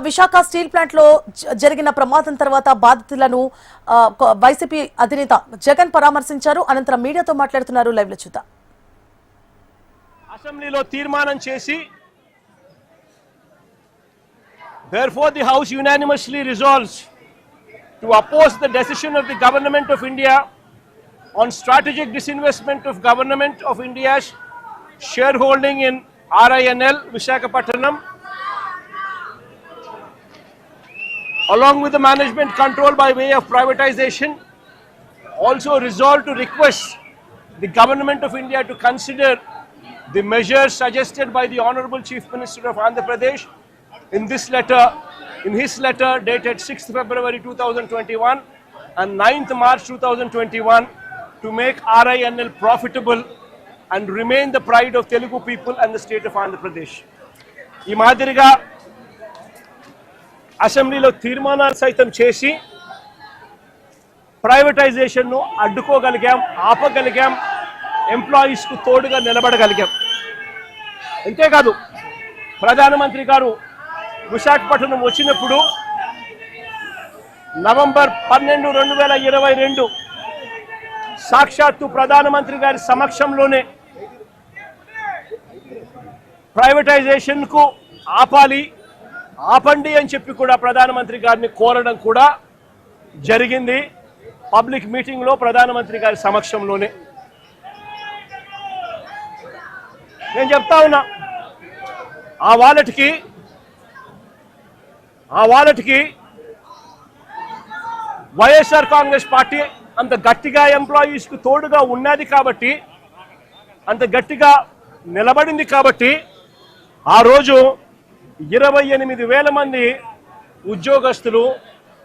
Visakha steel plant లో జరిగిన ప్రమాదం తర్వాత బాధితులను వైసీపీ అధినేత జగన్ పరామర్శించారు. అనంతరం మీడియాతో మాట్లాడుతున్నారు. లైవ్ లో చూద్దాం. అసెంబ్లీలో తీర్మానం చేసి therefore the house unanimously resolves to oppose the decision of the government of India on strategic disinvestment of government of India's shareholding in RINL Visakhapatnam along with the management control by way of privatization. Also resolved to request the government of India to consider the measures suggested by the Honorable Chief Minister of Andhra Pradesh in his letter dated 6th February 2021 and 9th March 2021 to make RINL profitable and remain the pride of Telugu people and the state of Andhra Pradesh. ఈ మాదిరిగా అసెంబ్లీలో తీర్మానాలు సైతం చేసి ప్రైవేటైజేషన్ను అడ్డుకోగలిగాం, ఆపగలిగాం, ఎంప్లాయీస్కు తోడుగా నిలబడగలిగాం. అంతేకాదు ప్రధానమంత్రి గారు విశాఖపట్నం వచ్చినప్పుడు నవంబర్ 12, 2022 సాక్షాత్తు ప్రధానమంత్రి గారి సమక్షంలోనే ప్రైవేటైజేషన్కు ఆపండి అని చెప్పి కూడా ప్రధానమంత్రి గారిని కోరడం కూడా జరిగింది. పబ్లిక్ మీటింగ్లో ప్రధానమంత్రి గారి సమక్షంలోనే. నేను చెప్తా ఉన్నా, ఆ వాలెట్కి వైఎస్ఆర్ కాంగ్రెస్ పార్టీ అంత గట్టిగా ఎంప్లాయీస్కు తోడుగా ఉన్నది కాబట్టి, అంత గట్టిగా నిలబడింది కాబట్టి ఆ రోజు 28,000 మంది ఉద్యోగస్తులు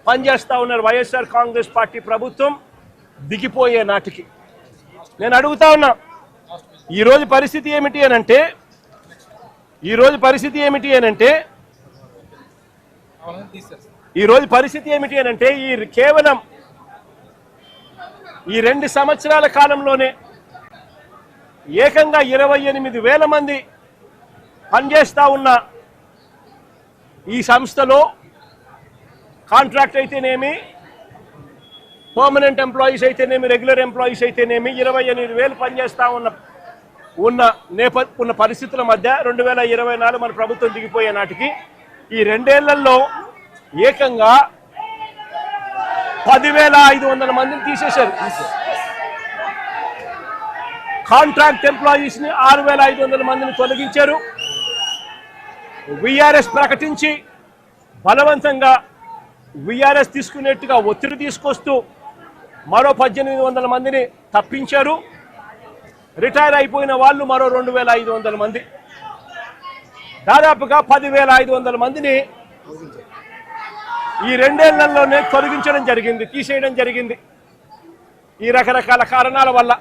పనిచేస్తూ ఉన్నారు వైఎస్ఆర్ కాంగ్రెస్ పార్టీ ప్రభుత్వం దిగిపోయే నాటికి. నేను అడుగుతా ఉన్నా, ఈరోజు పరిస్థితి ఏమిటి అనంటే కేవలం ఈ 2 సంవత్సరాల కాలంలోనే ఏకంగా 28,000 మంది పనిచేస్తూ ఉన్న ఈ సంస్థలో కాంట్రాక్ట్ అయితేనేమి, పర్మనెంట్ ఎంప్లాయీస్ అయితేనేమి, రెగ్యులర్ ఎంప్లాయీస్ అయితేనేమి 28,000 పనిచేస్తూ ఉన్న పరిస్థితుల మధ్య 2024 మన ప్రభుత్వం దిగిపోయే నాటికి ఈ 2 ఏళ్లలో ఏకంగా 10,500 మందిని తీసేశారు. కాంట్రాక్ట్ ఎంప్లాయీస్ ని 6,500 మందిని తొలగించారు. విఆర్ఎస్ ప్రకటించి బలవంతంగా విఆర్ఎస్ తీసుకునేట్టుగా ఒత్తిడి తీసుకొస్తూ మరో 1,800 మందిని తప్పించారు. రిటైర్ అయిపోయిన వాళ్ళు మరో 2,500 మంది, దాదాపుగా 10,500 మందిని ఈ 2 ఏళ్లలోనే తొలగించడం జరిగింది, తీసేయడం జరిగింది. ఈ రకరకాల కారణాల వల్ల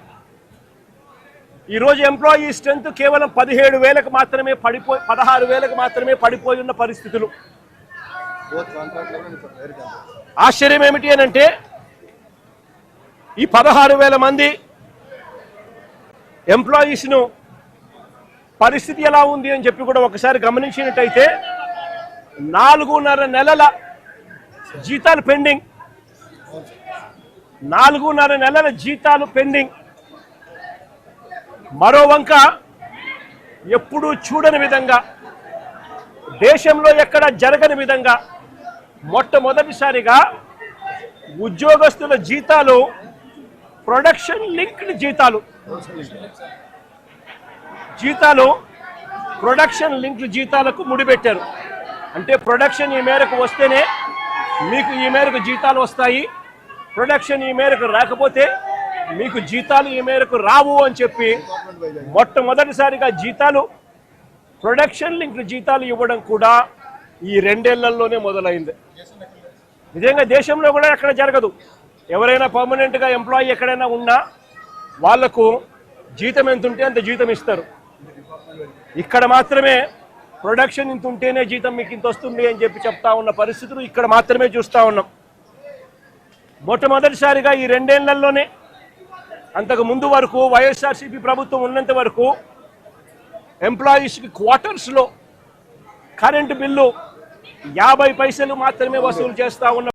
ఈరోజు ఎంప్లాయీ స్ట్రెంత్ కేవలం 17,000కు మాత్రమే 16,000కు మాత్రమే పడిపోయి ఉన్న పరిస్థితులు. ఆశ్చర్యం ఏమిటి అనంటే ఈ 16,000 మంది ఎంప్లాయీస్ను పరిస్థితి ఎలా ఉంది అని చెప్పి కూడా ఒకసారి గమనించినట్టయితే 4.5 నెలల జీతాలు పెండింగ్, 4.5 నెలల జీతాలు పెండింగ్. మరో వంక ఎప్పుడూ చూడని విధంగా, దేశంలో ఎక్కడ జరగని విధంగా మొట్టమొదటిసారిగా ఉద్యోగస్తుల జీతాలు ప్రొడక్షన్ లింక్డ్ ప్రొడక్షన్ లింక్డ్ జీతాలకు ముడిపెట్టారు. అంటే ప్రొడక్షన్ ఈ మేరకు వస్తేనే మీకు ఈ మేరకు జీతాలు వస్తాయి, ప్రొడక్షన్ ఈ మేరకు రాకపోతే మీకు జీతాలు ఈ మేరకు రావు అని చెప్పి మొట్టమొదటిసారిగా ప్రొడక్షన్ లింక్డ్ జీతాలు ఇవ్వడం కూడా ఈ 2 ఏళ్లలోనే మొదలైంది. నిజంగా దేశంలో కూడా ఎక్కడ జరగదు. ఎవరైనా పర్మనెంట్గా ఎంప్లాయీ ఎక్కడైనా ఉన్నా వాళ్లకు జీతం ఎంత ఉంటే అంత జీతం ఇస్తారు. ఇక్కడ మాత్రమే ప్రొడక్షన్ ఇంత ఉంటేనే జీతం మీకు ఇంత వస్తుంది అని చెప్పి చెప్తా ఉన్న పరిస్థితులు ఇక్కడ మాత్రమే చూస్తూ ఉన్నాం. మొట్టమొదటిసారిగా ఈ 2 ఏళ్లలోనే, అంతకు ముందు వరకు వైఎస్ఆర్సీపీ ప్రభుత్వం ఉన్నంత వరకు ఎంప్లాయీస్కి క్వార్టర్స్లో కరెంటు బిల్లు 50 పైసలు మాత్రమే వసూలు చేస్తా ఉన్న